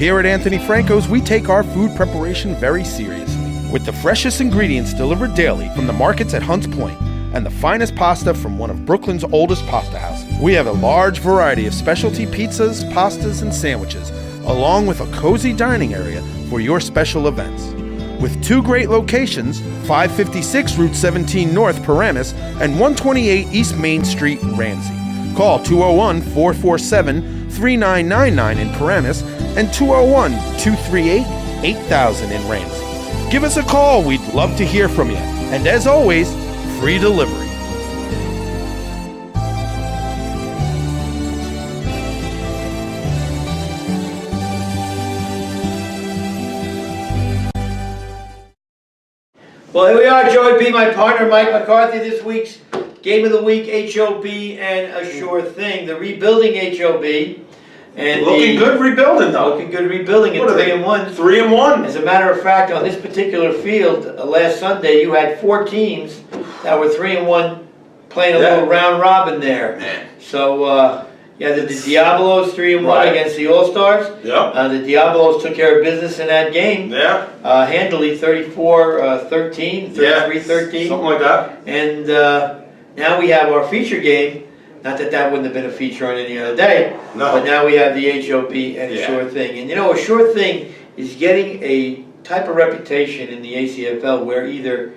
Here at Anthony Franco's, we take our food preparation very seriously, with the freshest ingredients delivered daily from the markets at Hunts Point and the finest pasta from one of Brooklyn's oldest pasta houses. We have a large variety of specialty pizzas, pastas, and sandwiches, along with a cozy dining area for your special events. With two great locations, 556 Route 17 North, Paramus, and 128 East Main Street, Ramsey. Call 201-447-3999 in Paramus and 201-238-8000 in Ramsey. Give us a call. We'd love to hear from you. And as always, free delivery. Well, here we are, Joey B., my partner, Mike McCarthy. This week's Game of the Week, HOB and a Sure Thing. The rebuilding HOB. And looking good rebuilding, though. Looking good rebuilding at 3-1. 3-1. As a matter of fact, on this particular field, last Sunday, you had 4 teams that were 3-1 playing a little round robin there. Man. So, the Diablos 3-1 against the All-Stars. Yep. The Diablos took care of business in that game. Yeah. Handily 34-13, 33-13. Something like that. And now we have our feature game. Not that that wouldn't have been a feature on any other day, but now we have the HOB and a Sure Thing. And you know, a Sure Thing is getting a type of reputation in the ACFL where either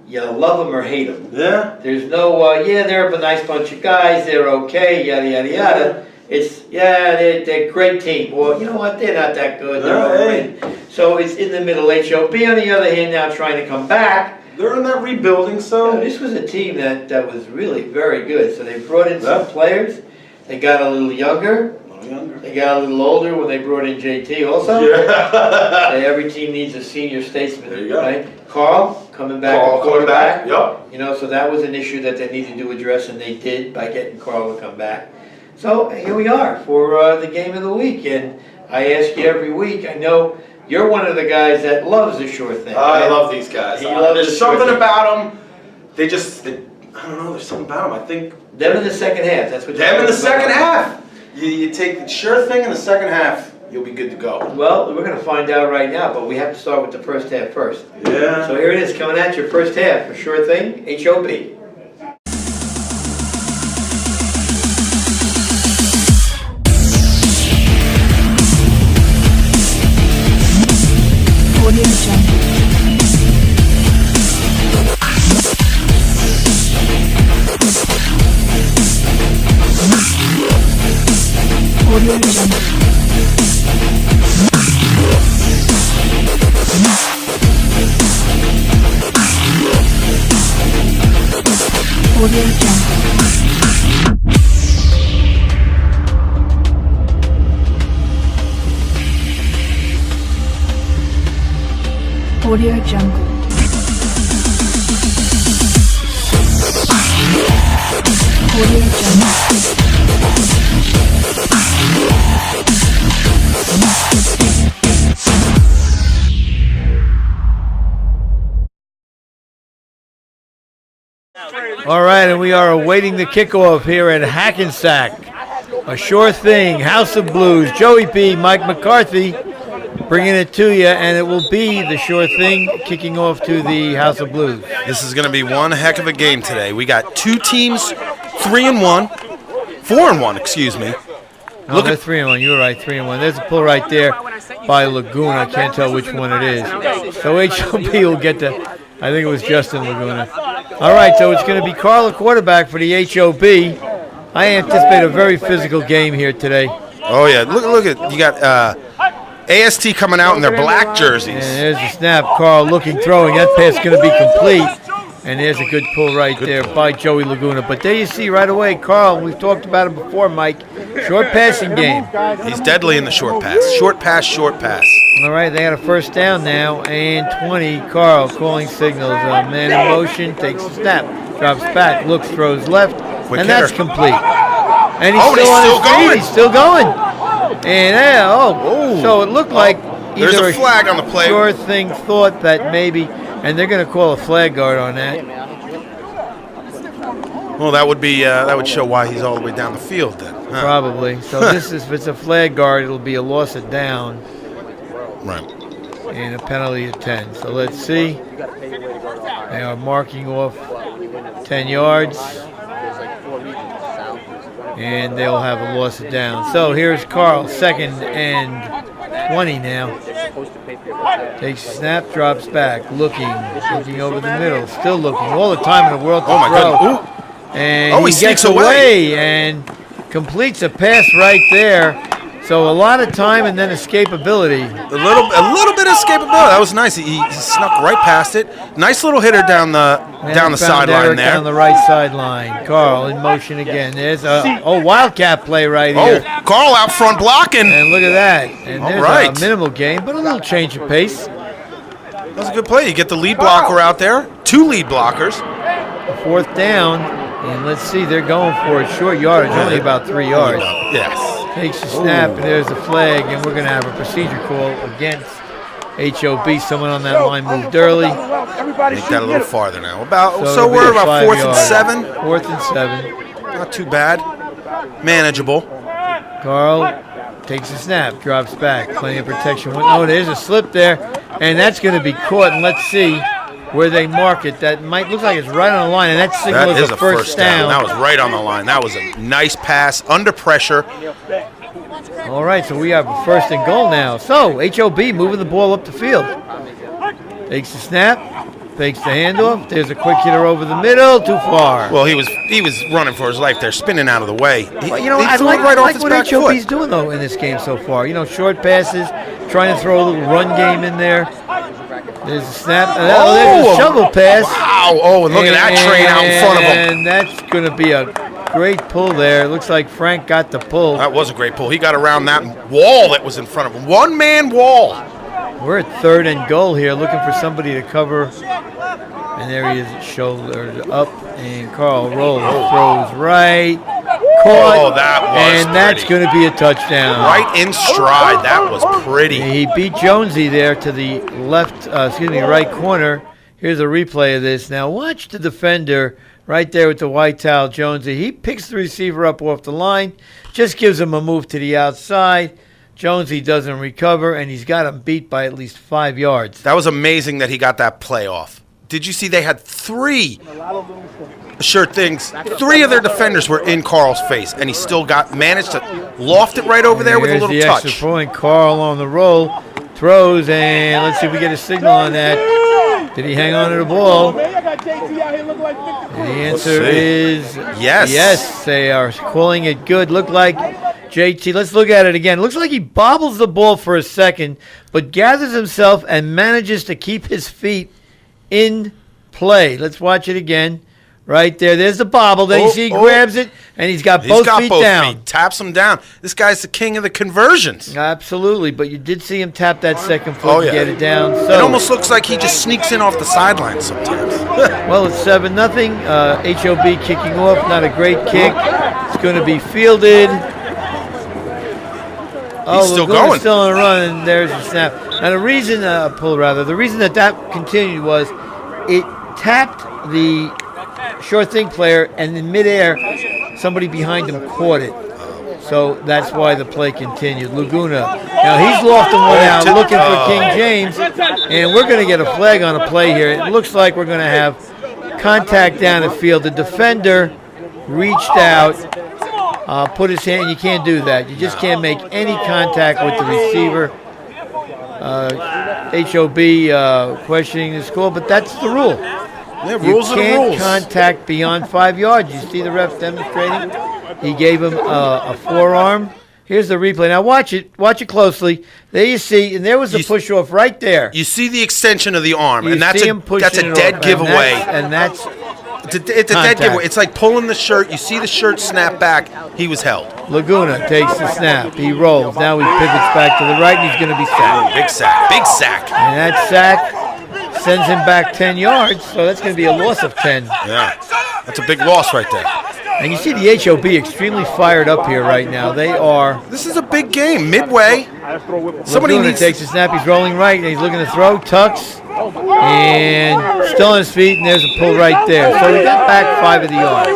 you love them or hate them. Yeah. There's no, they're a nice bunch of guys, they're okay, yada, yada, yada. It's, they're a great team. Well, you know what, they're not that good, they're overrated. So it's in the middle. HOB, on the other hand, now trying to come back. They're in that rebuilding, so... This was a team that was really very good. So they brought in some players. They got a little younger. They got a little older when they brought in JT also. Yeah. Every team needs a senior statesman. There you go. Right? Carl coming back at quarterback. Yep. You know, so that was an issue that they needed to address, and they did by getting Carl to come back. So here we are for the Game of the Week. And I ask you every week, I know... You're one of the guys that loves the Sure Thing. I love these guys. There's something about them. I don't know, there's something about them. I think... Them in the second half. That's what them in the second half. You take the Sure Thing in the second half, you'll be good to go. Well, we're going to find out right now, but we have to start with the first half first. Yeah. So here it is, coming at your first half for Sure Thing, HOB. Audio Jungle. Audio Jungle. Audio Jungle. Audio Jungle. Audio Jungle. All right, and we are awaiting the kickoff here at Hackensack. A Sure Thing, House of Blues, Joey B., Mike McCarthy, bringing it to you, and it will be the Sure Thing kicking off to the House of Blues. This is going to be one heck of a game today. We got two teams, 3-1, 4-1, excuse me. Look at 3-1. You're right, 3-1. There's a pull right there by Laguna. I can't tell which one it is. So HOB will get the. I think it was Justin Laguna. All right, so it's going to be Carl, quarterback for the HOB. I anticipate a very physical game here today. Oh yeah, look at you got AST coming out in their black jerseys. And there's the snap. Carl looking, throwing. That pass going to be complete. And there's a good pull right there by Joey Laguna. But there you see right away, Carl, we've talked about it before, Mike. Short passing game. He's deadly in the short pass. Short pass, short pass. All right, they got a first down now. And 20, Carl calling signals. Man in motion, takes a snap, drops back, looks, throws left. Quick and hitter. that's complete. And he's Oh, and still he's on still his feet. going. He's still going. And so it looked like There's either a flag on the play. Sure thing thought that maybe, and they're going to call a flag guard on that. Well, that would show why he's all the way down the field then. Huh? Probably. So this is, if it's a flag guard, it'll be a loss of down Right. and a penalty of 10. So let's see. They are marking off 10 yards. And they'll have a loss of down. So here's Carl, 2nd and 20 now. Takes a snap, drops back, looking over the middle, still looking, all the time in the world to Oh my throw. goodness. Ooh. And Oh, he gets sneaks away and completes a pass right there. So a lot of time and then escapability. A little bit of escapability. That was nice. He snuck right past it. Nice little hitter down the Found sideline Eric there. Down the right sideline. Carl in motion again. There's a wildcat play right here. Oh, Carl out front blocking. And look at that. And All there's right. a minimal gain, but a little change of pace. That was a good play. You get the lead blocker out there. 2 lead blockers. 4th down. And let's see, they're going for a short yardage, only about 3 yards. Yes. Takes a snap, and there's the flag, and we're going to have a procedure call against HOB. Someone on that line moved early. Make that a little farther now. So it'll be we're a about 5 4th and yard. 7. 4th and 7. Not too bad. Manageable. Carl takes a snap, drops back, plenty of protection. Oh, there's a slip there, and that's going to be caught. And let's see where they mark it. That might look like it's right on the line, and that signal That is is a a first down. That was right on the line. That was a nice pass under pressure. All right, so we have a 1st and goal now. So HOB moving the ball up the field. Takes the snap, fakes the handoff. There's a quick hitter over the middle, too far. Well, he was running for his life there, spinning out of the way. But, I threw it like off his what back HOB's foot. doing, though, in this game so far. Short passes, trying to throw a little run game in there. There's a snap. There's a shovel pass. Wow. Oh, and look at that train out in front of him. And that's going to be a great pull there. It looks like Frank got the pull. That was a great pull. He got around that wall that was in front of him. One-man wall. We're at 3rd and goal here, looking for somebody to cover. And there he is, shoulder up, and Carl rolls, throws right, caught, Oh, that was and that's pretty. going to be a touchdown. Right in stride. That was pretty. He beat Jonesy there to the right corner. Here's a replay of this. Now watch the defender right there with the white towel, Jonesy. He picks the receiver up off the line, just gives him a move to the outside. Jonesy doesn't recover, and he's got him beat by at least 5 yards. That was amazing that he got that play off. Did you see they had 3 sure things? 3 of their defenders were in Carl's face, and he still managed to loft it right over there with a Here's little the touch. extra point. Carl on the roll, throws, and let's see if we get a signal on that. Did he hang on to the ball? The answer is Yes. yes. They are calling it good. Look like JT. Let's look at it again. Looks like he bobbles the ball for a second, but gathers himself and manages to keep his feet in play. Let's watch it again. Right there. There's the bobble. Then you see he grabs it, and he's got both feet down. Taps him down. This guy's the king of the conversions. Absolutely, but you did see him tap that second foot and get it down. So It almost looks like he just sneaks in off the sideline sometimes. well, it's 7-0. HOB kicking off. Not a great kick. It's going to be fielded. He's still Laguna's going. Still on a run, and there's the snap. Now the reason, the reason that continued was it tapped the short thing player, and in midair, somebody behind him caught it. So that's why the play continued. Laguna. Now he's lofting one out, looking for King James, and we're going to get a flag on a play here. It looks like we're going to have contact down the field. The defender reached out, put his hand. You can't do that. You just can't make any contact with the receiver. HOB questioning the score, but that's the rule. Yeah, rules You are the can't rules. contact beyond 5 yards. You see the ref demonstrating? He gave him a forearm. Here's the replay. Now watch it closely. There you see, and there was the push off right there. You see the extension of the arm, You and that's see him pushing a it dead off, giveaway. And that's It's a dead contact. giveaway. It's like pulling the shirt. You see the shirt snap back. He was held. Laguna takes the snap. He rolls. Now he pivots back to the right, and he's going to be sacked. Big sack. Big sack. And that sack sends him back 10 yards, so that's going to be a loss of 10. Yeah. That's a big loss right there. And you see the HOB extremely fired up here right now. They are. This is a big game. Midway. Somebody Laguna needs takes the snap. He's rolling right, and he's looking to throw. Tucks. And still on his feet, and there's a pull right there. So he got back 5 of the yards.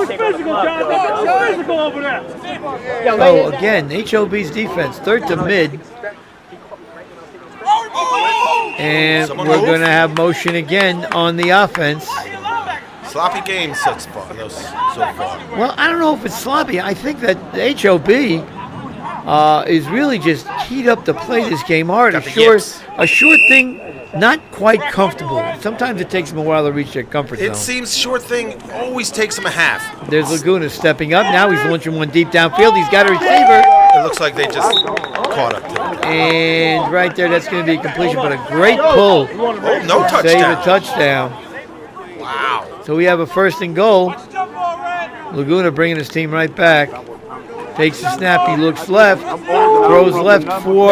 So again, HOB's defense, third to mid. And we're going to have motion again on the offense. Sloppy game so far. Well, I don't know if it's sloppy. I think that the HOB is really just keyed up to play this game hard. Got the A short thing, not quite comfortable. Sometimes it takes them a while to reach their comfort zone. It seems short thing always takes him a half. There's Laguna stepping up. Now he's launching one deep downfield. He's got a receiver. It looks like they just caught up to him. And right there, that's going to be a completion, but a great pull. Oh, no touchdown. Save a touchdown. Wow. So we have a 1st and goal. Laguna bringing his team right back. Takes the snap. He looks left. Throws left for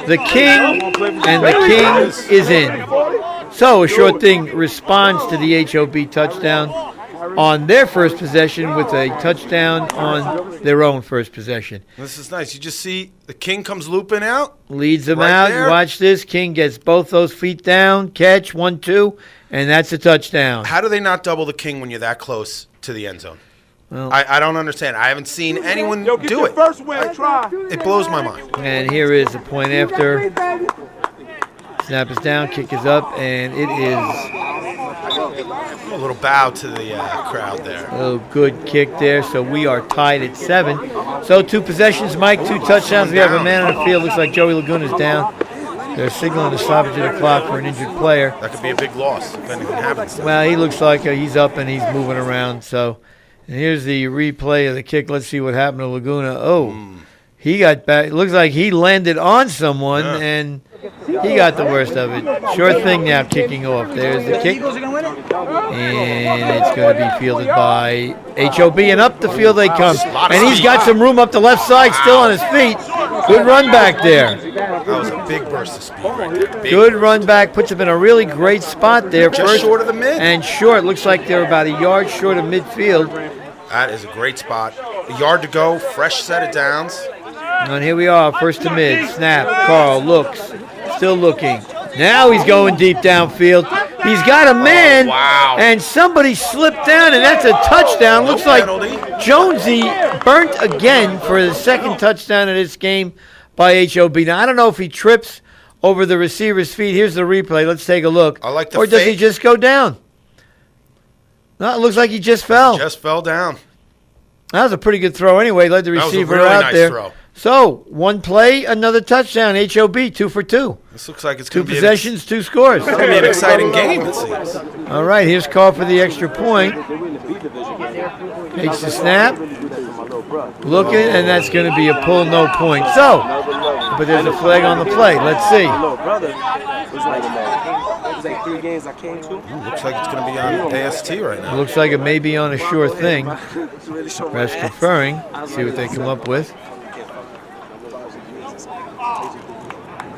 the King. And the King is in. So a short thing responds to the HOB touchdown on their first possession with a touchdown on their own first possession. This is nice. You just see the King comes looping out. Leads them Right out. there. Watch this. King gets both those feet down. Catch, 1-2, and that's a touchdown. How do they not double the King when you're that close to the end zone? Well, I don't understand. I haven't seen anyone do it. It blows my mind. and here is the point after. Snap is down, kick is up, and it is A little bow to the crowd there. a good kick there. So we are tied at 7. So 2 possessions, Mike, 2 touchdowns. We have a man on the field. Looks like Joey Laguna's down. They're signaling a stoppage of the clock for an injured player. That could be a big loss if anything happens. Well, he looks like he's up and he's moving around. So, and here's the replay of the kick. Let's see what happened to Laguna. Oh, he got back. It looks like he landed on someone and he got the worst of it. Sure thing now, kicking off. There's the kick. And it's going to be fielded by HOB, and up the field they come. And he's got some room up the left side, still on his feet. Good run back there. That was a big burst of speed right there. Big. Good run back, puts him in a really great spot there. Just short of the mid. And short, looks like they're about a yard short of midfield. That is a great spot. A yard to go, fresh set of downs. And here we are, 1st to mid. Snap, Carl looks, still looking. Now he's going deep downfield. He's got a man, wow. And somebody slipped down, and that's a touchdown. Looks like Jonesy burnt again for the 2nd touchdown of this game by HOB. Now, I don't know if he trips over the receiver's feet. Here's the replay. Let's take a look. I like the Or does he fake. just go down? No, it looks like he just fell. Just fell down. That was a pretty good throw anyway. Led the That was a receiver really out nice there. throw. So, 1 play, another touchdown. HOB, 2 for 2. This looks like it's 2 going to be possessions, 2 scores. It's going to be an exciting game, it seems. All right, here's call for the extra point. Takes the snap. Looking, and that's going to be a pull, no point. So, but there's a flag on the play. Let's see. Looks like it's going to be on AST right now. Looks like it may be on a sure thing. Refs conferring. See what they come up with.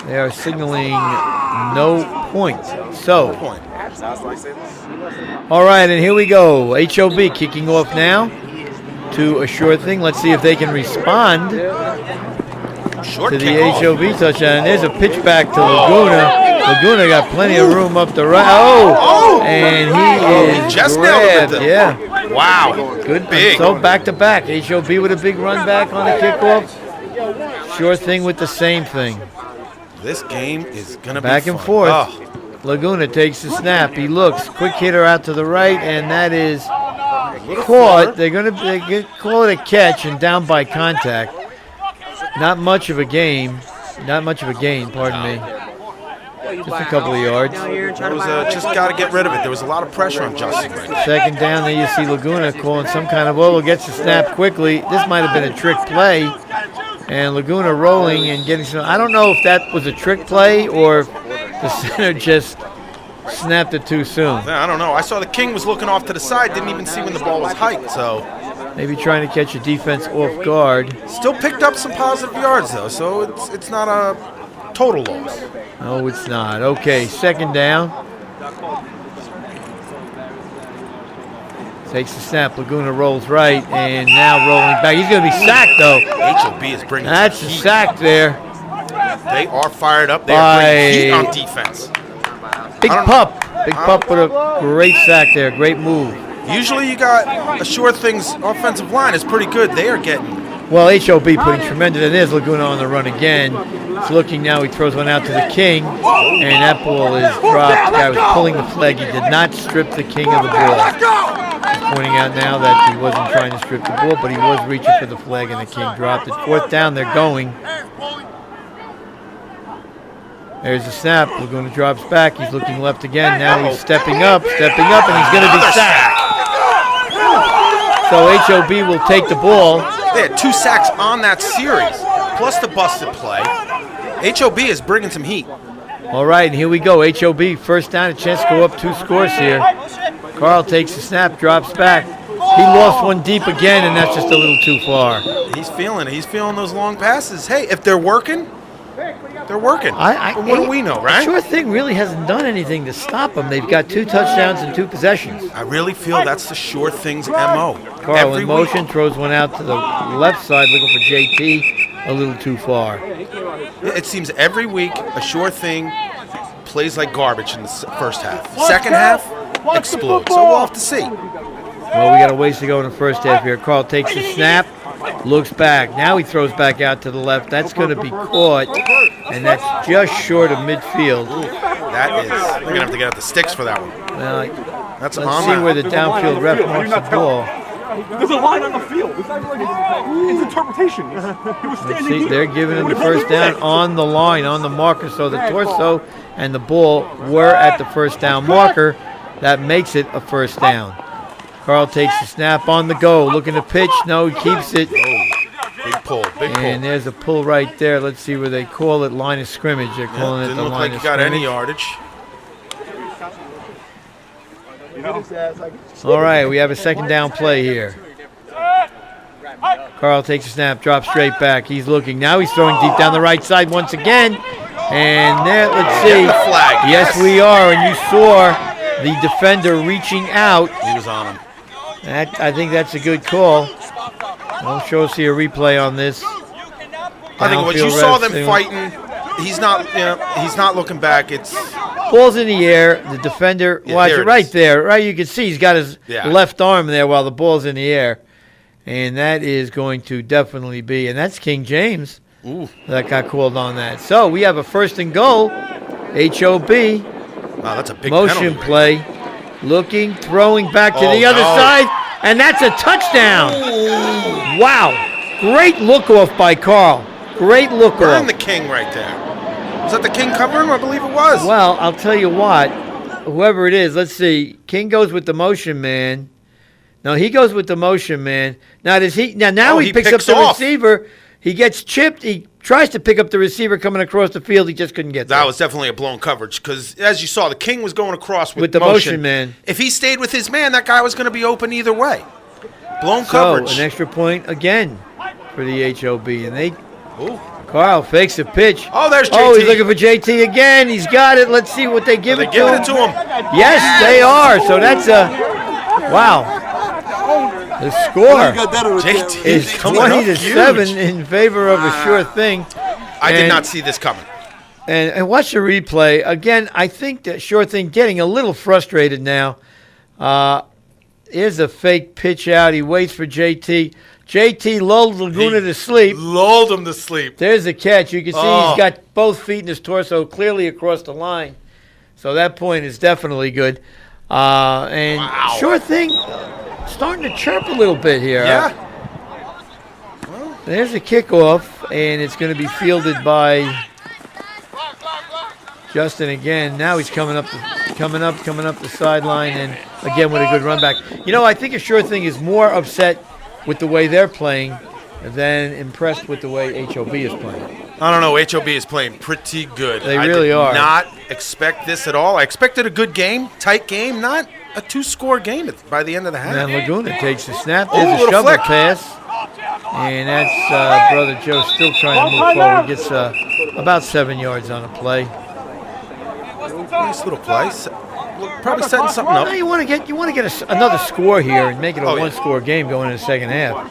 They are signaling no point. So, all right, and here we go. HOB kicking off now to a sure thing. Let's see if they can respond Short to the kickoff. HOB touchdown. And there's a pitch back to Laguna. Laguna got plenty of room up the right. Oh, and he is just nailed it grabbed. with the- Yeah, Wow. good. Big. So back to back. HOB with a big run back on the kickoff. Sure thing with the same thing. This game is going to be Back and fun. forth. Oh, Laguna takes the snap. He looks. Quick hitter out to the right, and that is caught. They're going to call it a catch and down by contact. Not much of a game. Not much of a gain, pardon me. Just a couple of yards. there was just got to get rid of it. There was a lot of pressure on Justin right now. 2nd down, there you see Laguna calling some kind of, gets the snap quickly. This might have been a trick play. And Laguna rolling and getting some. I don't know if that was a trick play or if the center just snapped it too soon. Yeah, I don't know. I saw the king was looking off to the side, didn't even see when the ball was hiked, so. Maybe trying to catch a defense off guard. Still picked up some positive yards, though, so it's not a total loss. No, it's not. Okay, second down. Takes the snap. Laguna rolls right, and now rolling back. He's going to be sacked, though. HOB is bringing That's some a heat. sack there. They are fired up. They are bringing heat on defense. Big Pup. Big Pup with a great sack there. Great move. Usually you got a Sure Things offensive line is pretty good. They are getting. Well, HOB putting tremendous. And there's Laguna on the run again. He's looking now. He throws one out to the king, and that ball is dropped. The guy was pulling the flag. He did not strip the king of the ball. He's pointing out now that he wasn't trying to strip the ball, but he was reaching for the flag, and the king dropped it. Fourth down, they're going. There's the snap. Laguna drops back. He's looking left again. Now he's stepping up, and he's going to be sacked. So HOB will take the ball. They had 2 sacks on that series, plus the busted play. HOB is bringing some heat. All right, and here we go. HOB, first down, a chance to go up 2 scores here. Carl takes the snap, drops back. He lost one deep again, and that's just a little too far. He's feeling it. He's feeling those long passes. Hey, if they're working, they're working. But what do we know, right? Sure Thing really hasn't done anything to stop them. They've got 2 touchdowns and 2 possessions. I really feel that's the Sure Things MO. Carl Every in motion, week. throws one out to the left side, looking for JT. A little too far. It seems every week a Sure Thing plays like garbage in the first half. Second half, explodes. So we'll have to see. Well, we got a ways to go in the first half here. Carl takes the snap, looks back. Now he throws back out to the left. That's going to be caught, and that's just short of midfield. That is. They're going to have to get out the sticks for that one. Well, That's let's on see that. where the downfield ref marks the ball. There's a line on the field. It's not like it's interpretation. He was Let's standing see, here. they're giving him When the it broke first his leg. down on the line, on the marker. So the torso and the ball were at the first down marker. That makes it a first down. Carl takes the snap on the go, looking to pitch. No, he keeps it. Big pull, big pull. And there's a pull right there. Let's see where they call it. Line of scrimmage. They're calling it Didn't the look line like of he got scrimmage. any yardage. All right, we have a second down play here. Carl takes a snap, drops straight back. He's looking. Now he's throwing deep down the right side once again. And there, let's see. Get the flag. Yes, we are. And you saw the defender reaching out. He was on him. I think that's a good call. Don't show us here a replay on this. I think what you Downfield saw refs, them fighting, he's not looking back. It's Ball's in the air. The defender, Yeah, watch there it it right is. there. Right, you can see he's got his Yeah. left arm there while the ball's in the air. And that is going to definitely be, and that's King James ooh. that got called on that. So we have a first and goal. HOB, Wow, that's a big motion penalty. play. Looking, throwing back to Oh, the other no. side. And that's a touchdown. Wow. Great look off by Carl. Great look Burn off. the king right there. Was that the king covering? I believe it was. Well, I'll tell you what. Whoever it is, let's see. King goes with the motion man. No, he goes with the motion man. Now does he? Now Oh, he he picks up picks the off. receiver. He gets chipped. He tries to pick up the receiver coming across the field. He just couldn't get there. That was definitely a blown coverage because, as you saw, the king was going across With the motion man. If he stayed with his man, that guy was going to be open either way. Blown So coverage. an extra point again for the HOB, and they. Ooh. Carl fakes a pitch. Oh, there's Oh, he's JT. looking for JT again. He's got it. Let's see what they give Are it they to giving him. it to him? Yes, they are. So that's a wow. The score JT is coming up 20-7 huge. in favor of a Sure Thing. I did And- not see this coming. And watch the replay again. I think that Sure Thing getting a little frustrated now. Here's a fake pitch out. He waits for JT. JT lulled Laguna to sleep. Lulled him to sleep. There's the catch. You can see Oh. he's got both feet in his torso clearly across the line. So that point is definitely good. And Wow. Sure Thing starting to chirp a little bit here. Yeah. There's a kickoff, and it's going to be fielded by Justin again. Now he's coming up the sideline, and again with a good run back. You know, I think a Sure Thing is more upset with the way they're playing than impressed with the way HOB is playing. I don't know. HOB is playing pretty good. They really I are. did not expect this at all. I expected a good game, tight game, not a 2-score game by the end of the half. And then Laguna takes the snap. Oh, There's a little shovel flick. pass. And that's Brother Joe still trying to move forward. Gets about 7 yards on a play. Nice little play. Probably setting something No, up. you want to get another score here and make it a one-score game going in the second half.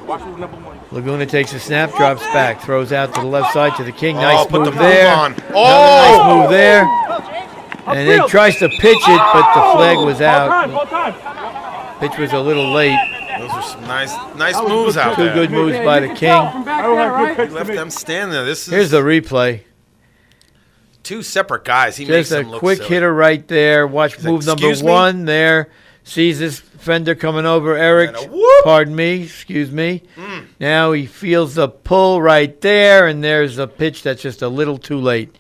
Laguna takes a snap, drops back, throws out to the left side to the King. Nice put the move move there. on. Another Oh! nice move there. And then tries to pitch it, but the flag was out. Pitch was a little late. Those are some nice moves out Two there. good moves by the King. He left them stand there. This is Here's the replay. two separate guys. He makes Just a them look quick silly. hitter right there. Watch like, move number "Excuse me?" 1 there. Sees this fender coming over. Eric, And a whoop. pardon me, excuse me. Now he feels the pull right there, and there's a pitch that's just a little too late.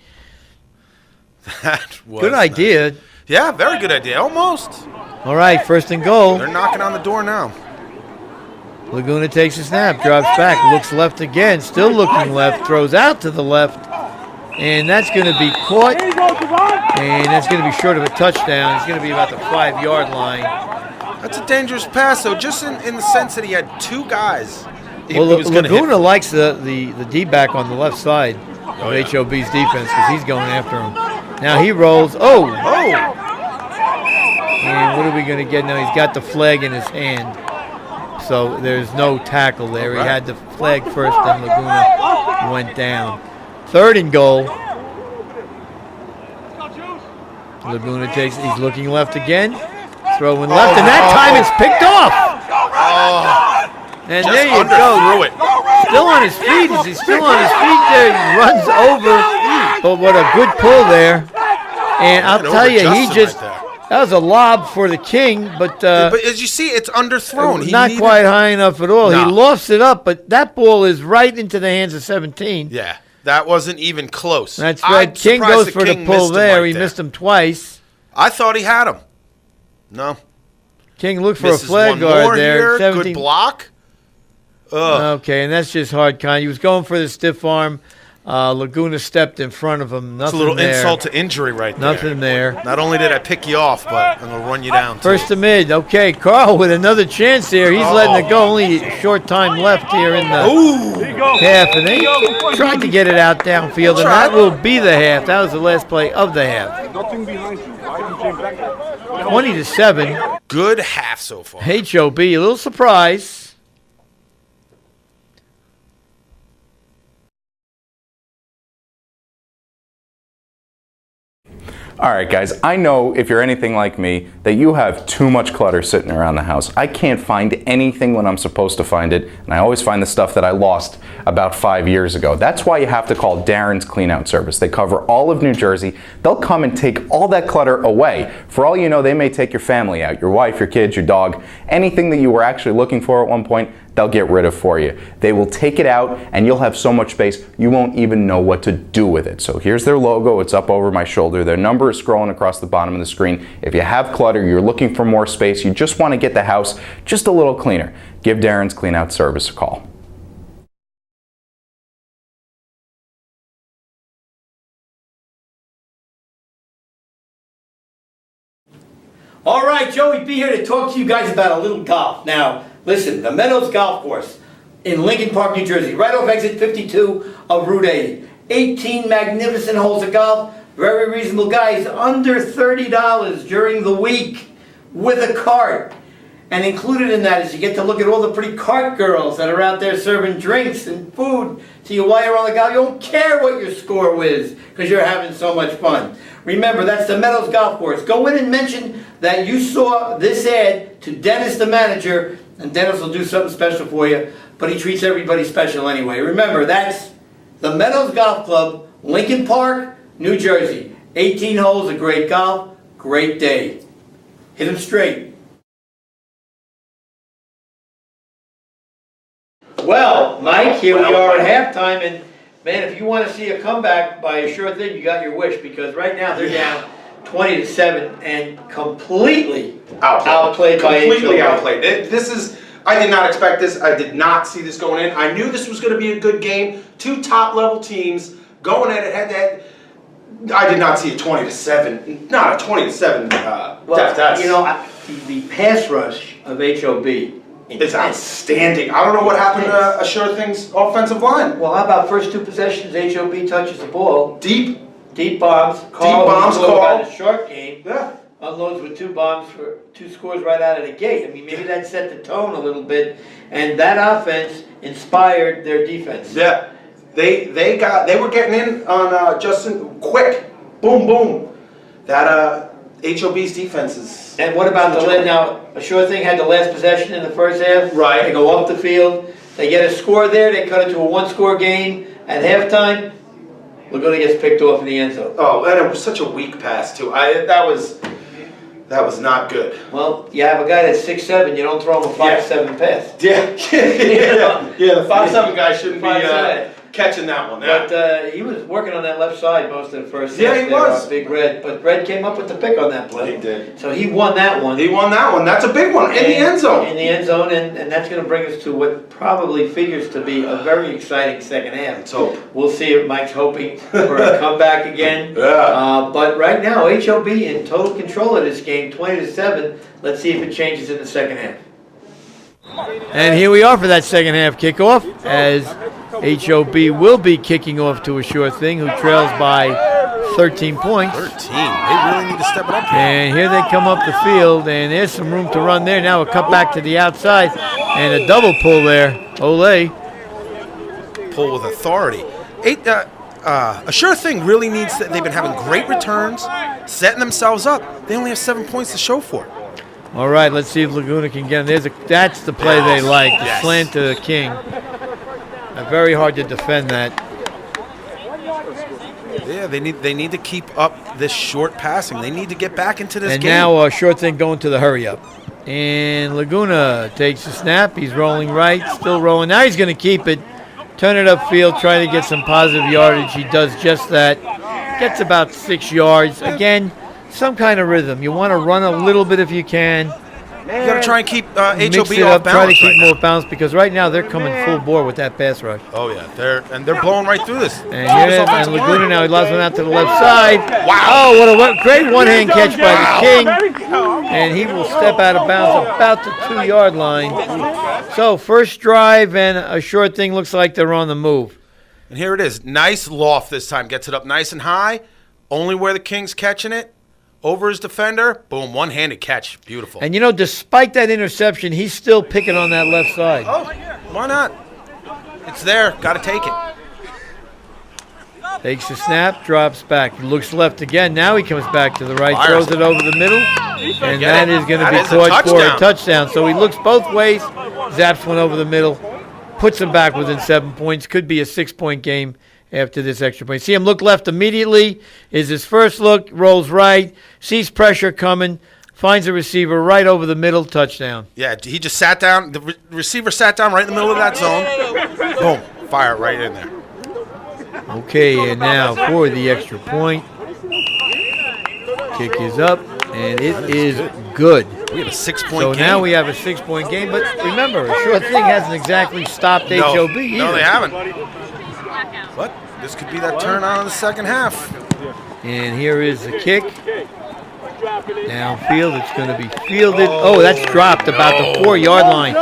That was Good nice. idea. Yeah, very good idea. Almost. All right, first and goal. They're knocking on the door now. Laguna takes a snap, drops back, looks left again, still looking left, throws out to the left, and that's going to be caught, and that's going to be short of a touchdown. It's going to be about the 5-yard line. That's a dangerous pass, though, just in the sense that he had two guys. He Well, was gonna hit. Laguna likes the D-back on the left side of Oh, yeah. HOB's defense because he's going after him. Now he rolls. Oh! And what are we going to get now? He's got the flag in his hand. So there's no tackle there. He had the flag first, then Laguna went down. Third and goal. Laguna takes, he's looking left again. Throwing left, and that time it's picked off. And Just there you under go. threw it. Still on his feet. Is he still on his feet there? He runs over. But what a good pull there. And I'll Man, tell you, he over-adjusted just, right there. that was a lob for the King, but But as you see, it's underthrown. He not needed- quite high enough at all. No. He lofts it up, but that ball is right into the hands of 17. Yeah, that wasn't even close. That's I'm right. King surprised goes for the King pull missed him there. right He missed him twice. I thought he had him. No. King looked for Misses a flag one guard more there. here. 17. Good block. Ugh. Okay, and that's just hard kind. He was going for the stiff arm. Laguna stepped in front of him. Nothing It's a little there. insult to injury right there. Nothing there. Not only did I pick you off, but I'm going to run you down, too. First to mid. Okay, Carl with another chance here. He's letting it go. Only a short time left here in the Ooh. half. And they tried to get it out downfield, and that will be the half. That was the last play of the half. Nothing behind you. Why you came back? 20-7. Good half so far. HOB, a little surprise. All right, guys, I know if you're anything like me that you have too much clutter sitting around the house. I can't find anything when I'm supposed to find it, and I always find the stuff that I lost about 5 years ago. That's why you have to call Darren's Clean Out Service. They cover all of New Jersey. They'll come and take all that clutter away. For all you know, they may take your family out, your wife, your kids, your dog, anything that you were actually looking for at one point, they'll get rid of for you. They will take it out and you'll have so much space you won't even know what to do with it. So here's their logo, it's up over my shoulder. Their number is scrolling across the bottom of the screen. If you have clutter, you're looking for more space, you just want to get the house just a little cleaner, give Darren's Clean Out Service a call. All right, Joey B here to talk to you guys about a little golf. Now, listen, the Meadows Golf Course in Lincoln Park, New Jersey, right off exit 52 of Route 80. 18 magnificent holes of golf, very reasonable guys, under $30 during the week with a cart. And included in that is you get to look at all the pretty cart girls that are out there serving drinks and food to you while you're on the golf. You don't care what your score is because you're having so much fun. Remember, that's the Meadows Golf Course. Go in and mention that you saw this ad to Dennis, the manager, and Dennis will do something special for you, but he treats everybody special anyway. Remember, that's the Meadows Golf Club, Lincoln Park, New Jersey. 18 holes of great golf, great day. Hit them straight. Well, Mike, here we are at halftime, and man, if you want to see a comeback by a sure thing, you got your wish, because right now they're down 20-7 and completely outplayed by Completely HOB. outplayed. This is I did not expect this. I did not see this going in. I knew this was going to be a good game. Two top-level teams going at it head-to-head. I did not see a 20-7. Not a 20-7. Well, you know, the pass rush of HOB. It's outstanding. I don't know what happened to Sure Thing's offensive line. Well, how about first 2 possessions? HOB touches the ball. Deep bombs. Call. Call. A short game. Yeah. Unloads with 2 bombs for 2 scores right out of the gate. I mean, maybe that set the tone a little bit, and that offense inspired their defense. Yeah. They were getting in on Justin quick. Boom, boom. That HOB's defense is. And what about now? A Sure Thing had the last possession in the first half. Right. They go up the field. They get a score there. They cut it to a 1-score game at halftime. Laguna gets picked off in the end zone. Oh, and it was such a weak pass too. That was not good. Well, you have a guy that's 6'7", you don't throw him a 5'7" pass. Yeah. The 5'7" guy shouldn't be catching that one. But he was working on that left side most of the first half. Yeah, he was. Big Red. But Red came up with the pick on that play. He did. So he won that one. That's a big one. In the end zone. In the end zone, and that's going to bring us to what probably figures to be a very exciting second half. Let's hope. We'll see if Mike's hoping for a comeback again. Yeah. But right now, HOB in total control of this game, 20-7. Let's see if it changes in the second half. And here we are for that second half kickoff, as HOB will be kicking off to a Sure Thing, who trails by 13 points. 13. They really need to step it up here. And here they come up the field, and there's some room to run there. Now a cut back to the outside, and a double pull there. Ole. Pull with authority. A Sure Thing really needs to, they've been having great returns, setting themselves up. They only have 7 points to show for it. All right, let's see if Laguna can get him. That's the play they like, the slant to the King. Very hard to defend that. Yeah, they need to keep up this short passing. They need to get back into this and game. And now a Sure Thing going to the hurry up. And Laguna takes the snap. He's rolling right, still rolling. Now he's going to keep it, turn it upfield, trying to get some positive yardage. He does just that. Gets about 6 yards. Again, some kind of rhythm. You want to run a little bit if you can. You got to try and keep HOB Mix it off up, balance. try to keep right them off balance, because right now they're coming full bore with that pass rush. Oh yeah, they're blowing right through this. And Laguna now, he lost one out to the left side. Wow! Oh, what a great one-hand catch by the King. And he will step out of bounds about the 2-yard line. So first drive, and a Sure Thing looks like they're on the move. And here it is. Nice loft this time. Gets it up nice and high. Only where the King's catching it. Over his defender. Boom. One-handed catch. Beautiful. And, despite that interception, he's still picking on that left side. Oh, why not? It's there. Got to take it. Takes the snap, drops back. He looks left again. Now he comes back to the right, throws it over the middle. And that is going to be caught for a touchdown. So he looks both ways, zaps one over the middle, puts him back within 7 points. Could be a 6-point game after this extra point. See him look left immediately. Is his first look, rolls right, sees pressure coming, finds a receiver right over the middle, touchdown. Yeah, he just sat down. The receiver sat down right in the middle of that zone. Boom, fire right in there. Okay, and now for the extra point. Kick is up, and it is good. We have a 6-point So game. now we have a 6-point game, but remember, a Sure Thing hasn't exactly stopped HOB either. No, they haven't. But this could be that turn on in the second half. And here is the kick. Downfield, it's going to be fielded. Oh, that's dropped about the 4-yard line.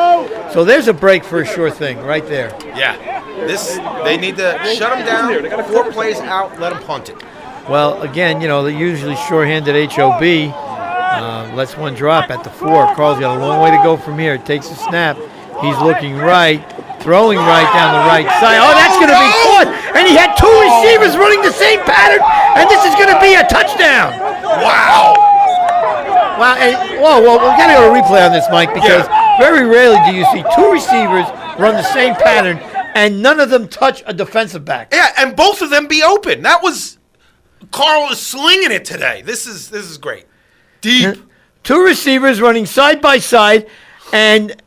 So there's a break for a Sure Thing right there. Yeah. They need to shut them down. 4 plays out, let them punt it. Well, again, they're usually sure-handed HOB. Lets one drop at the 4. Carl's got a long way to go from here. Takes a snap. He's looking right, throwing right down the right side. Oh, that's going to be caught. And he had 2 receivers running the same pattern, and this is going to be a touchdown. Wow. Wow. And, whoa, we've got to go to replay on this, Mike, because very rarely do you see 2 receivers run the same pattern, and none of them touch a defensive back. Yeah, and both of them be open. That was Carl is slinging it today. This is great. Deep. 2 receivers running side by side, and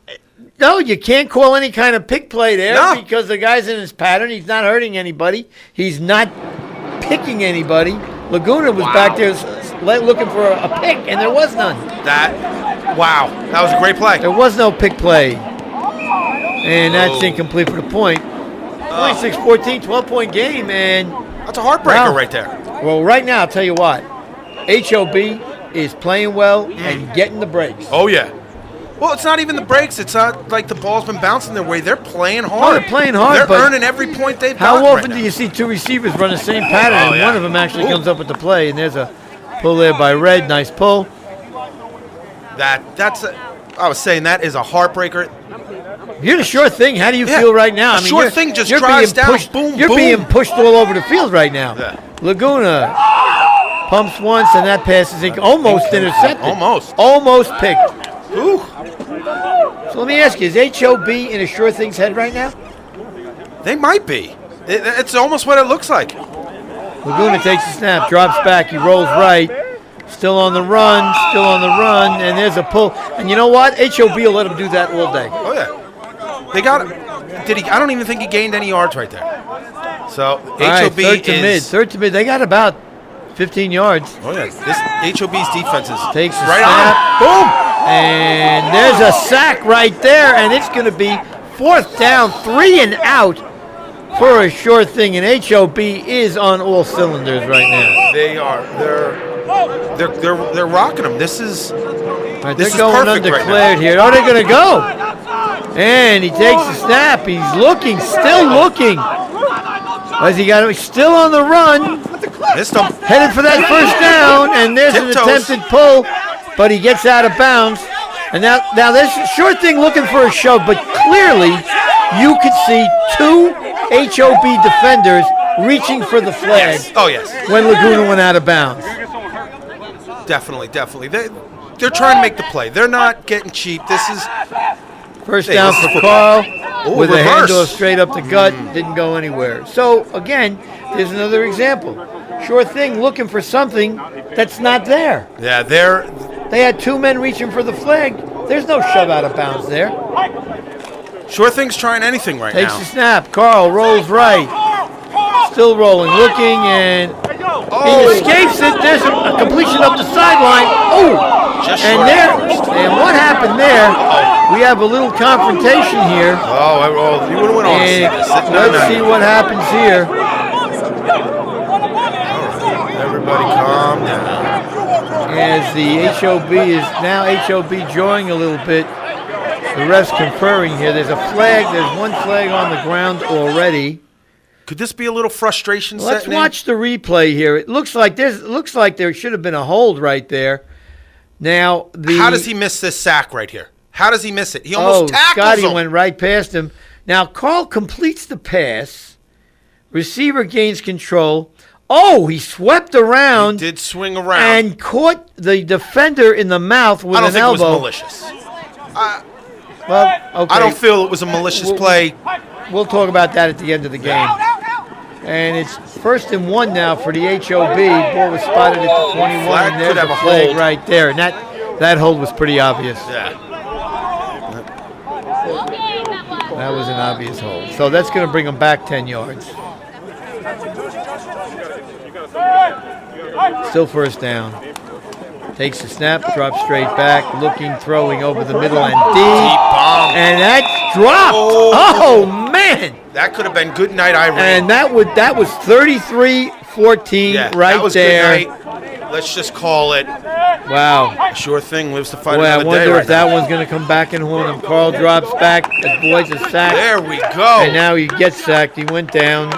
no, you can't call any kind of pick play there because the guy's in his pattern. He's not hurting anybody. He's not picking anybody. Laguna was back there looking for a pick, and there was none. That was a great play. There was no pick play. And that's incomplete for the point. 26-14, 12-point game, and That's a heartbreaker right there. well, right now, I'll tell you what. HOB is playing well and getting the breaks. Oh, yeah. Well, it's not even the breaks. It's not like the ball's been bouncing their way. They're playing hard. they're playing hard, They're but earning every point they've How gotten often right do now. you see two receivers run the same pattern and yeah. one of them actually Ooh. comes up with the play? And there's a pull there by Red. Nice pull. I was saying that is a heartbreaker. You're the sure thing. How do you Yeah. feel right now? The sure you're- thing just you're drives being down, pushed- boom, You're boom. being pushed all over the field right now. Yeah. Laguna pumps once, and that pass is almost intercepted. Almost picked. Ooh. So let me ask you, is HOB in a sure thing's head right now? They might be. It's almost what it looks like. Laguna takes the snap, drops back, he rolls right. Still on the run, and there's a pull. And you know what? HOB will let him do that all day. Oh, yeah. They got it. I don't even think he gained any yards right there. So, All right, HOB third to is... mid. They got about 15 yards. Oh, yeah. This HOB's defense is Takes the right snap. on. Boom! And there's a sack right there, and it's going to be 4th down, 3 and out for a sure thing. And HOB is on all cylinders right now. They are. They're rocking them. This is... Right, This they're is going perfect right undeclared here. Oh, they're going to go. And he takes the snap. He's looking, still looking. As he got still on the run. Missed him. Headed for that first down, and there's an Tiptoes. attempted pull, but he gets out of bounds. And now there's a sure thing looking for a shove, but clearly you could see two HOB defenders reaching for the flag Oh, yes. when Laguna went out of bounds. Definitely. They're trying to make the play. They're not getting cheap. This is... First Hey, down this is for football. Carl Ooh, with a reverse. handoff straight up the gut. Didn't go anywhere. So, again, there's another example. Sure thing looking for something that's not there. Yeah, They had two men reaching for the flag. There's no shove out of bounds there. Sure Thing's trying anything right Takes now. the snap. Carl rolls right. Still rolling, looking, and he escapes it. There's a completion up the sideline. Oh! Just And short there, of first. and what happened there? We have a little confrontation here. Oh, well, you would have went on. And let's see what happens here. Everybody calm down. As the HOB is now HOB drawing a little bit. The refs conferring here. There's a flag. There's one flag on the ground already. Could this be a little frustration Let's setting in? watch the replay here. It looks like there should have been a hold right there. Now How does he miss this sack right here? How does he miss it? He almost tackles Scotty him. went right past him. Now Carl completes the pass. Receiver gains control. Oh, he swept around. Did swing around. And caught the defender in the mouth with I don't an think elbow. it was malicious. Well, okay. I don't feel it was a malicious play. We'll talk about that at the end of the game. And it's 1st and 1 now for the HOB. Ball was spotted at the 21. Flag And there's could have a a flag hold. right there. And that hold was pretty obvious. Yeah. That was an obvious hold. So that's going to bring him back 10 yards. Still 1st down. Takes the snap, drops straight back, looking, throwing over the middle and deep. bomb. And that's dropped. Oh, man. That could have been good night, Irene. And that was 33-14 yeah, right that was there. Good night. Let's just call it. Wow. Sure Thing lives to fight Boy, I another day wonder right if that now. one's going to come back and haunt him. Carl drops back, avoids a sack. There we go. And now he gets sacked. He went down.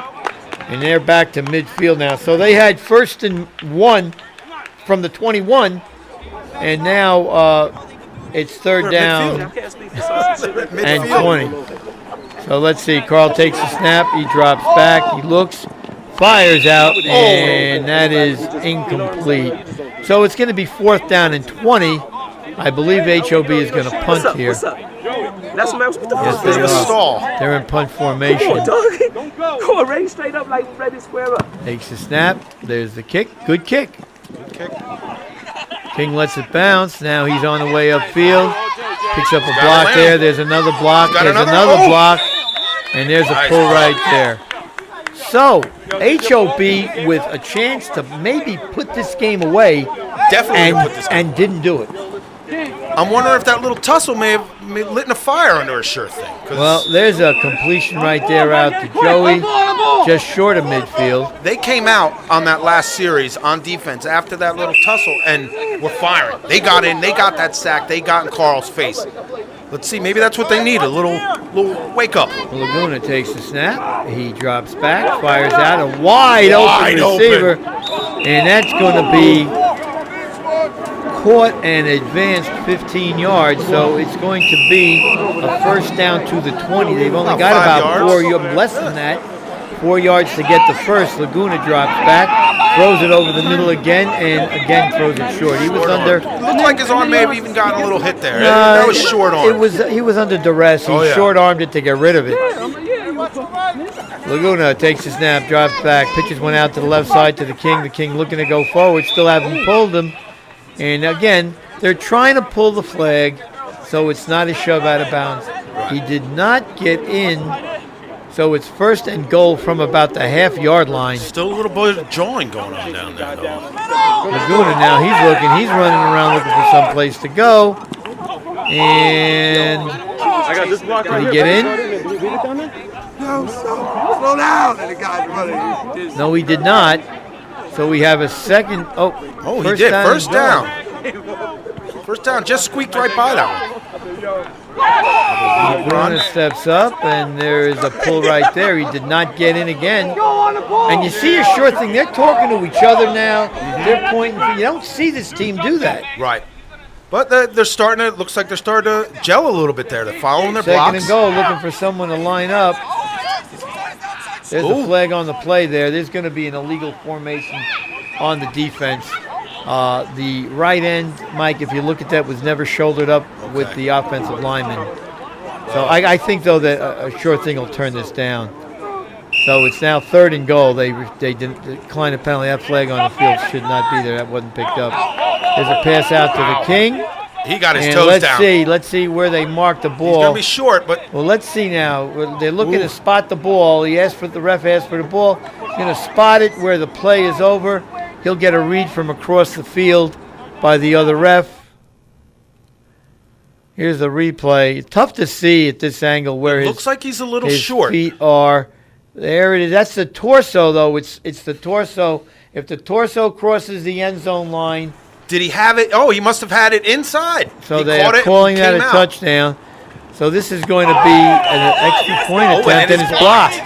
And they're back to midfield now. So they had 1st and 1 from the 21. And now it's 3rd down and 20. So let's see. Carl takes the snap. He drops back. He looks, fires out, and that is incomplete. So it's going to be 4th down and 20. I believe HOB is going to punt here. That's what what the Yes, fuck they is a are. stall. They're in punt Come formation. on, dog. Come on, raise straight up like ready square up. Takes the snap. There's the kick. Good kick. King lets it bounce. Now he's on the way upfield. Picks up a block there. There's another block. Got There's another. another Oh. block. And there's a Nice. pull right there. So, HOB with a chance to maybe put this game away Definitely put this. and didn't do it. I'm wondering if that little tussle may have lit a fire under a sure thing. Well, there's a completion right there out to Joey, just short of midfield. They came out on that last series on defense after that little tussle and were firing. They got in, they got that sack, they got in Carl's face. Let's see, maybe that's what they need, a little wake up. Laguna takes the snap. He drops back, fires out a wide open receiver, and that's going to be caught and advanced 15 yards, so it's going to be a first down to the 20. They've only got about 4 yards, less than that, 4 yards to get the first. Laguna drops back, throws it over the middle again, and again throws it short. He was under. It looked like his arm may have even gotten a little hit there. That was short arm. He was under duress. He short-armed it to get rid of it. Laguna takes the snap, drops back, pitches one out to the left side to the King. The King looking to go forward, still haven't pulled him. And again, they're trying to pull the flag, so it's not a shove out of bounds. He did not get in, so it's first and goal from about the half-yard line. Still a little bit of jawing going on down there, though. Laguna now, he's running around looking for some place to go. And did he get in? No, slow down. And the guy's running. No, he did not. So we have a second. Oh, he did. First down. First down. Just squeaked right by that one. Laguna steps up, and there is a pull right there. He did not get in again. And you see a sure thing. They're talking to each other now. They're pointing. You don't see this team do that. Right. But they're starting to, it looks like they're starting to gel a little bit there. They're following their blocks. Second and goal, looking for someone to line up. There's a flag on the play there. There's going to be an illegal formation on the defense. The right end, Mike, if you look at that, was never shouldered up with the offensive lineman. So I think, though, that a sure thing will turn this down. So it's now third and goal. They declined a penalty. That flag on the field should not be there. That wasn't picked up. There's a pass out to the King. He got his toes down. Let's see where they mark the ball. He's going to be short, but... Well, let's see now. They're looking to spot the ball. The ref asked for the ball. He's going to spot it where the play is over. He'll get a read from across the field by the other ref. Here's the replay. Tough to see at this angle where looks like he's a little his short. Feet are. There it is. That's the torso, though. It's the torso. If the torso crosses the end zone line. Did he have it? Oh, he must have had it inside. So they're calling that a touchdown. So this is going to be an extra point attempt, and it's blocked.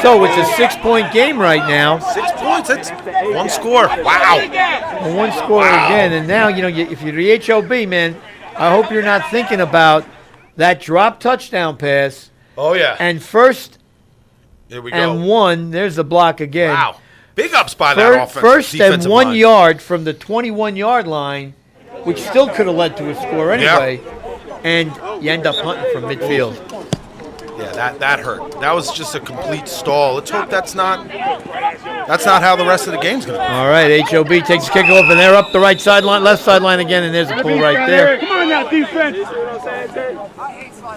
So it's a 6-point game right now. 6 points. That's one score. Wow. Well, one score again. And now, if you're the HOB, man, I hope you're not thinking about that drop touchdown pass. Oh, yeah. And first Here we go. and 1. There's the block again. Wow. Big ups by that offense. First and 1 yard from the 21-yard line, which still could have led to a score anyway. Yeah. And you end up hunting from midfield. Yeah, that hurt. That was just a complete stall. Let's hope that's not how the rest of the game's going to be. All right, HOB takes the kickoff, and they're up the right sideline, left sideline again, and there's a pull right there. Come on now, defense.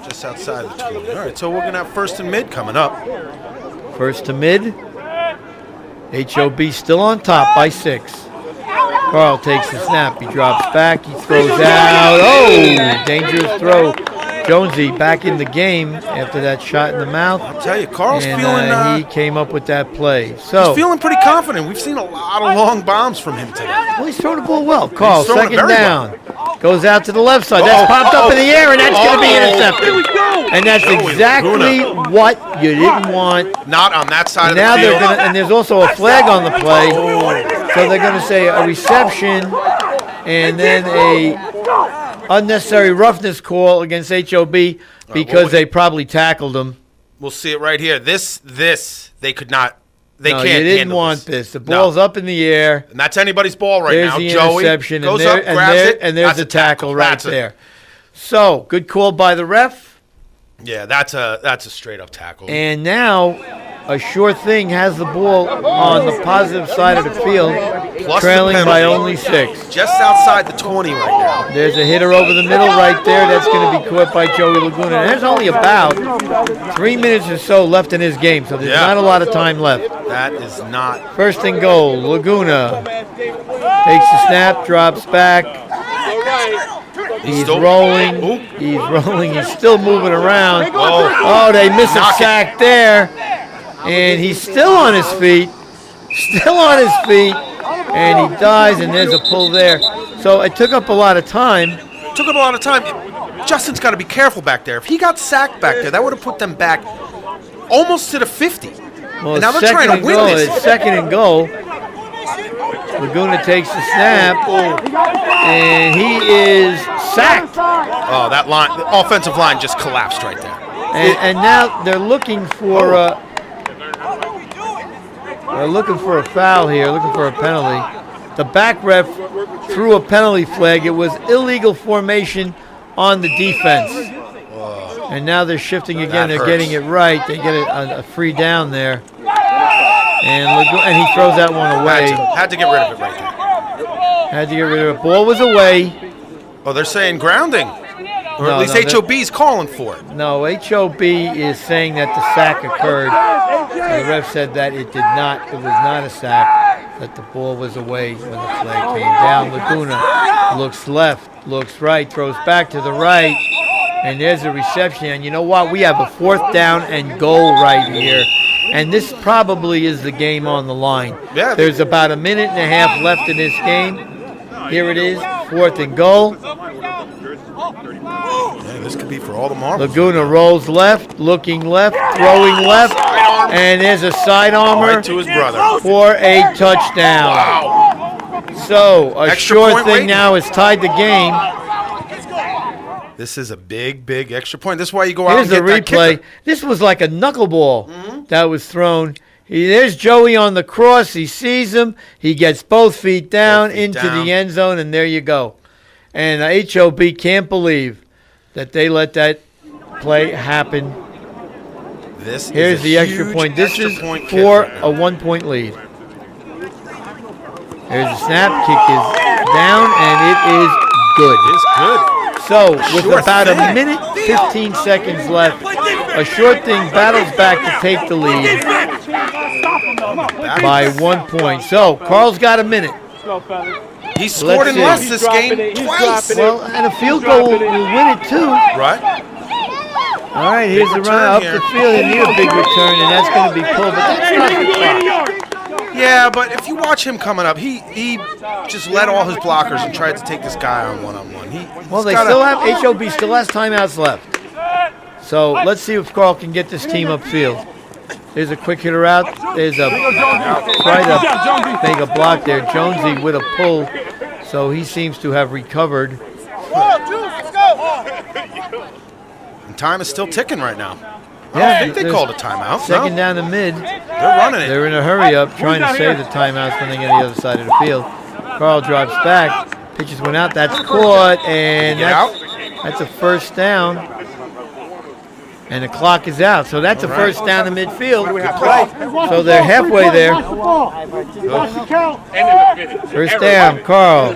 Just outside the 20. All right, so we're going to have first and mid coming up. First to mid. HOB still on top by 6. Carl takes the snap. He drops back. He throws out. Oh, dangerous throw. Jonesy back in the game after that shot in the mouth. I'll tell you, Carl's feeling... he came up with that play. So he's feeling pretty confident. We've seen a lot of long bombs from him today. Well, he's throwing the ball well. Carl, second down. Goes out to the left side. That's popped up in the air, and that's going to be intercepted. And that's exactly what you didn't want. Not on that side of the now field. And there's also a flag on the play. So they're going to say a reception and then a unnecessary roughness call against HOB because they probably tackled him. We'll see it right here. This they could not. They can't. You didn't want this. The ball's up in the air. And that's anybody's ball right now. There's the Joey interception, goes up, grabs it, and there's the tackle right there. So good call by the ref. Yeah, that's a straight up tackle. And now a sure thing has the ball on the positive side of the field, plus trailing by only 6. Just outside the 20 right now. There's a hitter over the middle right there. That's going to be caught by Joey Laguna. And there's only about 3 minutes or so left in his game, so there's not a lot of time left. That is not. First and goal, Laguna takes the snap, drops back. He's rolling. He's rolling. He's still moving around. Oh, they miss a sack there. And he's still on his feet. Still on his feet. And he dies, and there's a pull there. So it took up a lot of time. Took him a lot of time. Justin's got to be careful back there. If he got sacked back there, that would have put them back almost to the 50. Well, and now they're trying to win this. It's second and goal. Laguna takes the snap, and he is sacked. Oh, that line, the offensive line just collapsed right there. And now they're looking for a foul here, looking for a penalty. The back ref threw a penalty flag. It was illegal formation on the defense. And now they're shifting again. They're getting it right. They get a free down there. And he throws that one away. Had to get rid of it right there. Had to get rid of it. Ball was away. Oh, they're saying grounding. Or at least HOB's calling for it. No, HOB is saying that the sack occurred. The ref said that it did not. It was not a sack. That the ball was away when the flag came down. Laguna looks left, looks right, throws back to the right, and there's a reception. And you know what? We have a 4th down and goal right here. And this probably is the game on the line. Yeah. There's about a minute and a half left in this game. Here it is, 4th and goal. Yeah, this could be for all the marbles. Laguna rolls left, looking left, throwing left, and there's a side armor Right to his brother. for a touchdown. Wow. So a Extra short point thing waiting. now has tied the game. This is a big, big extra point. This is why you go out Here's and the get that replay. kicker. This was like a knuckleball that was thrown. There's Joey on the cross. He sees him. He gets both feet down into the end zone, and there you go. And HOB can't believe that they let that play happen. Here's the extra point. This is for a 1-point lead. There's a snap. Kick is down, and it is good. It is good. So, with about a minute, 15 seconds left, a short thing battles back to take the lead by 1 point. So, Carl's got a minute. He scored in less this game twice. Well, and a field goal will win it too. Right? All right, here's the run up the field. They need a big return, and that's going to be pulled, but that's not the clock. Yeah, but if you watch him coming up, he just led all his blockers and tried to take this guy on one-on-one. Well, they still have, HOB still has timeouts left. So let's see if Carl can get this team upfield. There's a quick hitter out. There's a try to make a block there. Jonesy with a pull, so he seems to have recovered. And time is still ticking right now. Yeah, I think they called a timeout. Second down the mid. They're running it. They're in a hurry up, trying to save the timeouts when they get to the other side of the field. Carl drops back. Pitches went out. That's caught, and that's a first down. And the clock is out. So that's a first down to midfield. So they're halfway there. First down, Carl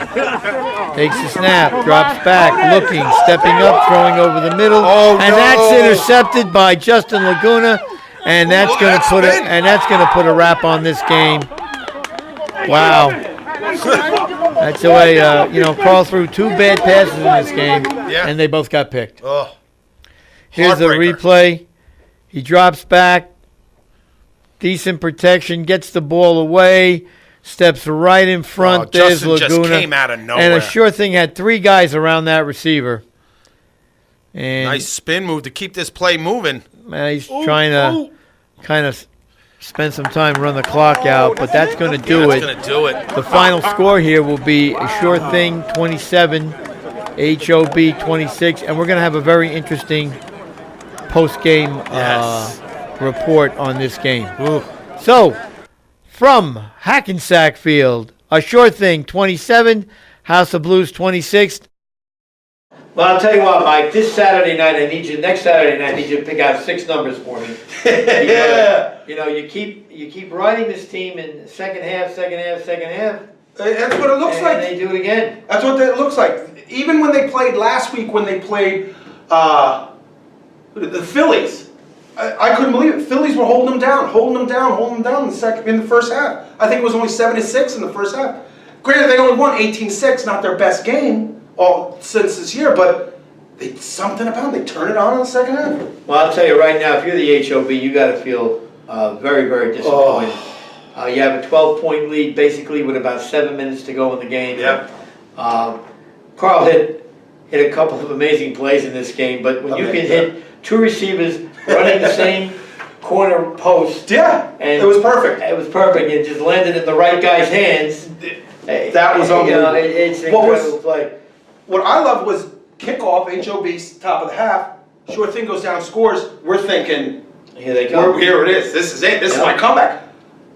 takes the snap, drops back, looking, stepping up, throwing over the middle, and that's intercepted by Justin Laguna, and that's going to put a wrap on this game. Wow. That's the way Carl threw 2 bad passes in this game, and they both got picked. Here's the replay. He drops back. Decent protection. Gets the ball away. Steps right in front. There's Justin Laguna. just came out of nowhere. And a sure thing had 3 guys around that receiver. And nice spin move to keep this play moving. He's trying to kind of spend some time, run the clock out, but that's going to do it. That's going to do it. The final score here will be a sure thing 27, HOB 26, and we're going to have a very interesting post-game report on this game. Ooh. So, from Hackensack Field, a sure thing 27, House of Blues 26. Well, I'll tell you what, Mike, next Saturday night, I need you to pick out 6 numbers for me. You keep riding this team in second half. That's what it looks like. And they do it again. That's what it looks like. Even when they played last week, when they played the Phillies, I couldn't believe it. Phillies were holding them down in the first half. I think it was only 7-6 in the first half. Granted, they only won 18-6, not their best game, all since this year, but something about them, they turn it on in the second half. Well, I'll tell you right now, if you're the HOB, you got to feel very, very disappointed. You have a 12-point lead, basically, with about 7 minutes to go in the game. Yep. Carl hit a couple of amazing plays in this game, but when you can hit two receivers running the same corner post. Yeah, and it was perfect. It was perfect. It just landed in the right guy's hands. That was unbelievable. It's an incredible play. What I loved was kickoff, HOB's top of the half. Sure thing goes down, scores. We're thinking, here they come. Here it is. This is it. This is my comeback.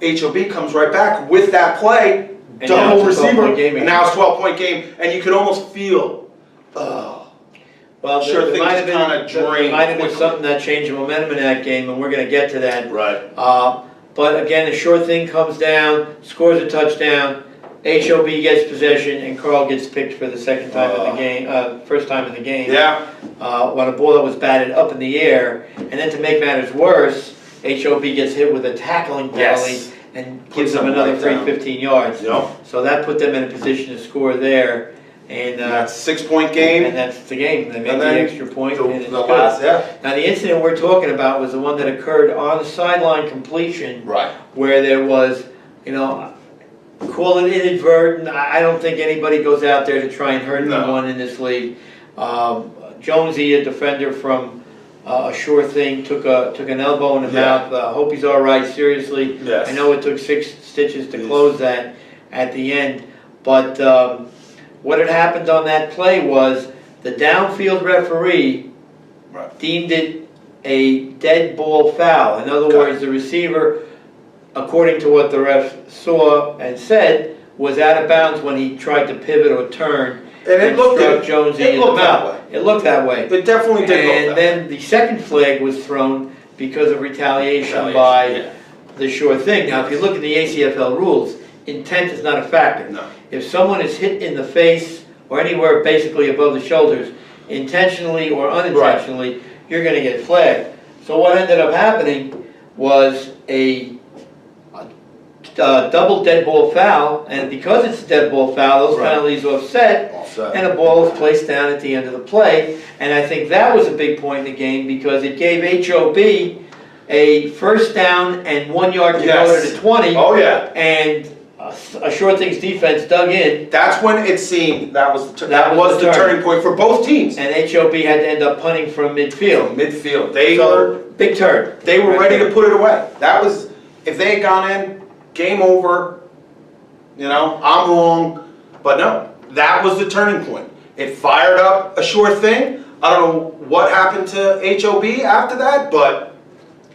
HOB comes right back with that play. And double receiver. And now it's 12-point game, and you could almost feel. Well, Sure there things might have been, kind of drained. there might have been quickly. something that changed the momentum in that game, and we're going to get to that. Right. But again, the short thing comes down, scores a touchdown, HOB gets possession, and Carl gets picked for the second time in the game, first time in the game. Yeah. On a ball that was batted up in the air, and then to make matters worse, HOB gets hit with a tackling penalty and gives them another free 15 yards. Yep. So that put them in a position to score there. And that's a 6-point game. And that's the game. They made the extra point. And it's good. Yeah. Now the incident we're talking about was the one that occurred on the sideline completion. Right. Where there was, call it inadvertent. I don't think anybody goes out there to try and hurt anyone in this league. Jonesy, a defender from a sure thing, took an elbow in the mouth. Hope he's all right. Seriously. Yes. I know it took 6 stitches to close that at the end, but. What had happened on that play was the downfield referee deemed it a dead ball foul. In other words, the receiver, according to what the ref saw and said, was out of bounds when he tried to pivot or turn and struck Jonesy in the mouth. It looked that way. It definitely did look that way. And then the second flag was thrown because of retaliation by the sure thing. Now, if you look at the ACFL rules, intent is not a factor. No. If someone is hit in the face or anywhere basically above the shoulders, intentionally or unintentionally, you're going to get flagged. So what ended up happening was a double dead ball foul, and because it's a dead ball foul, those penalties are offset, and a ball was placed down at the end of the play. And I think that was a big point in the game because it gave HOB a first down and 1 yard to go to the 20. Oh yeah. And a sure thing's defense dug in. That's when it seemed that was the turning point for both teams. And HOB had to end up punting from midfield. They were big turn. They were ready to put it away. That was, if they had gone in, game over. I'm wrong, but no, that was the turning point. It fired up a sure thing. I don't know what happened to HOB after that, but.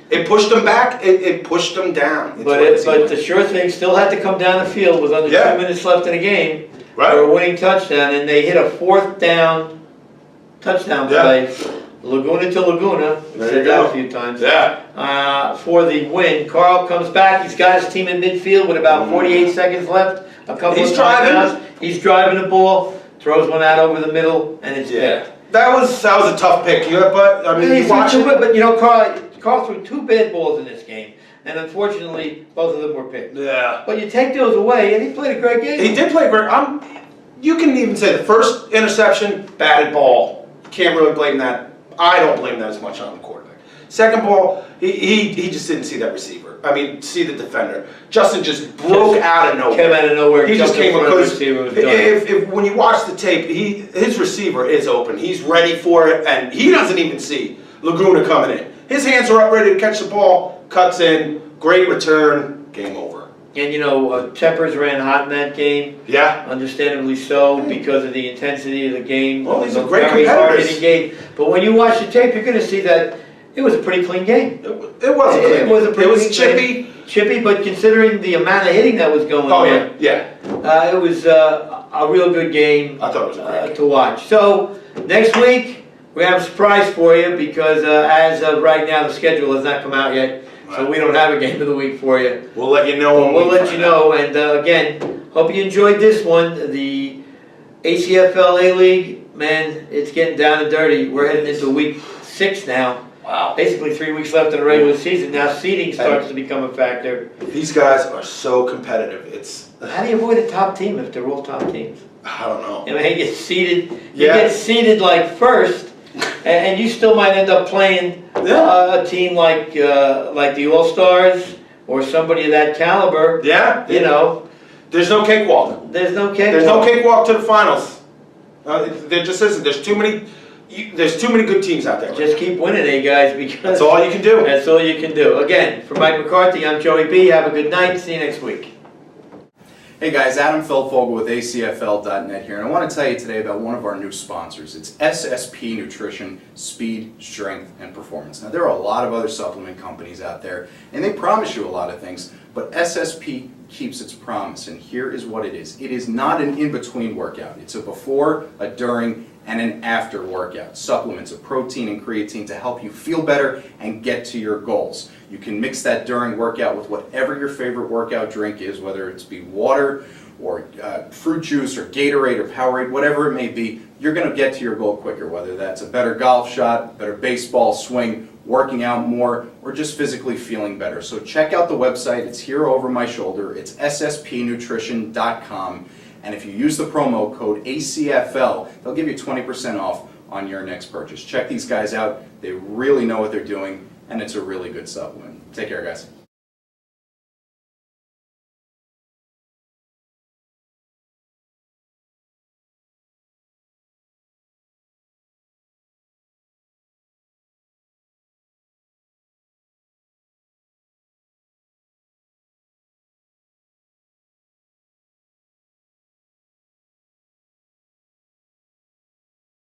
It pushed them back. It pushed them down. But the sure thing still had to come down the field with under 2 minutes left in the game for a winning touchdown, and they hit a 4th down touchdown play, Laguna to Laguna. We said that a few times. For the win. Carl comes back. He's got his team in midfield with about 48 seconds left. A couple of timeouts. He's driving the ball, throws one out over the middle, and it's picked. That was a tough pick, but I mean, you watch it. But Carl threw 2 bad balls in this game, and unfortunately, both of them were picked. Yeah. But you take those away, and he played a great game. He did play great. You can even say the first interception, batted ball. You can't really blame that. I don't blame that as much on the quarterback. Second ball, he just didn't see that receiver. I mean, see the defender. Justin just broke out of nowhere. Came out of nowhere. He just came because if when you watch the tape, his receiver is open. He's ready for it, and he doesn't even see Laguna coming in. His hands are up ready to catch the ball, cuts in, great return, game over. And tempers ran hot in that game. Yeah. Understandably so, because of the intensity of the game. Well, these are great competitors. Game. But when you watch the tape, you're going to see that it was a pretty clean game. It was a clean game. It was chippy. Chippy, but considering the amount of hitting that was going on. It was a real good game. I thought it was a great game. To watch. So, next week, we have a surprise for you because as of right now, the schedule has not come out yet. So we don't have a game of the week for you. We'll let you know. We'll let you know. And again, hope you enjoyed this one. The ACFL A-League, man, it's getting down and dirty. We're heading into week 6 now. Wow. Basically 3 weeks left in the regular season. Now seeding starts to become a factor. These guys are so competitive. How do you avoid a top team if they're all top teams? I don't know. You know, he gets seated. Yeah. You get seated like first, and you still might end up playing a team like the All Stars or somebody of that caliber. Yeah. You know, There's no cakewalk. there's no cake. There's no cakewalk to the finals. There just isn't. There's too many good teams out there. Just keep winning, guys, because That's all you can do. That's all you can do. Again, for Mike McCarthy, I'm Joey B. Have a good night. See you next week. Hey guys, Adam Feldfogel with ACFL.net here, and I want to tell you today about one of our new sponsors. It's SSP Nutrition, Speed, Strength, and Performance. Now, there are a lot of other supplement companies out there, and they promise you a lot of things, but SSP keeps its promise, and here is what it is. It is not an in-between workout. It's a before, a during, and an after workout. Supplements of protein and creatine to help you feel better and get to your goals. You can mix that during workout with whatever your favorite workout drink is, whether it's be water or fruit juice or Gatorade or Powerade, whatever it may be. You're going to get to your goal quicker, whether that's a better golf shot, better baseball swing, working out more, or just physically feeling better. So check out the website. It's here over my shoulder. It's sspnutrition.com. And if you use the promo code ACFL, they'll give you 20% off on your next purchase. Check these guys out. They really know what they're doing, and it's a really good supplement. Take care, guys.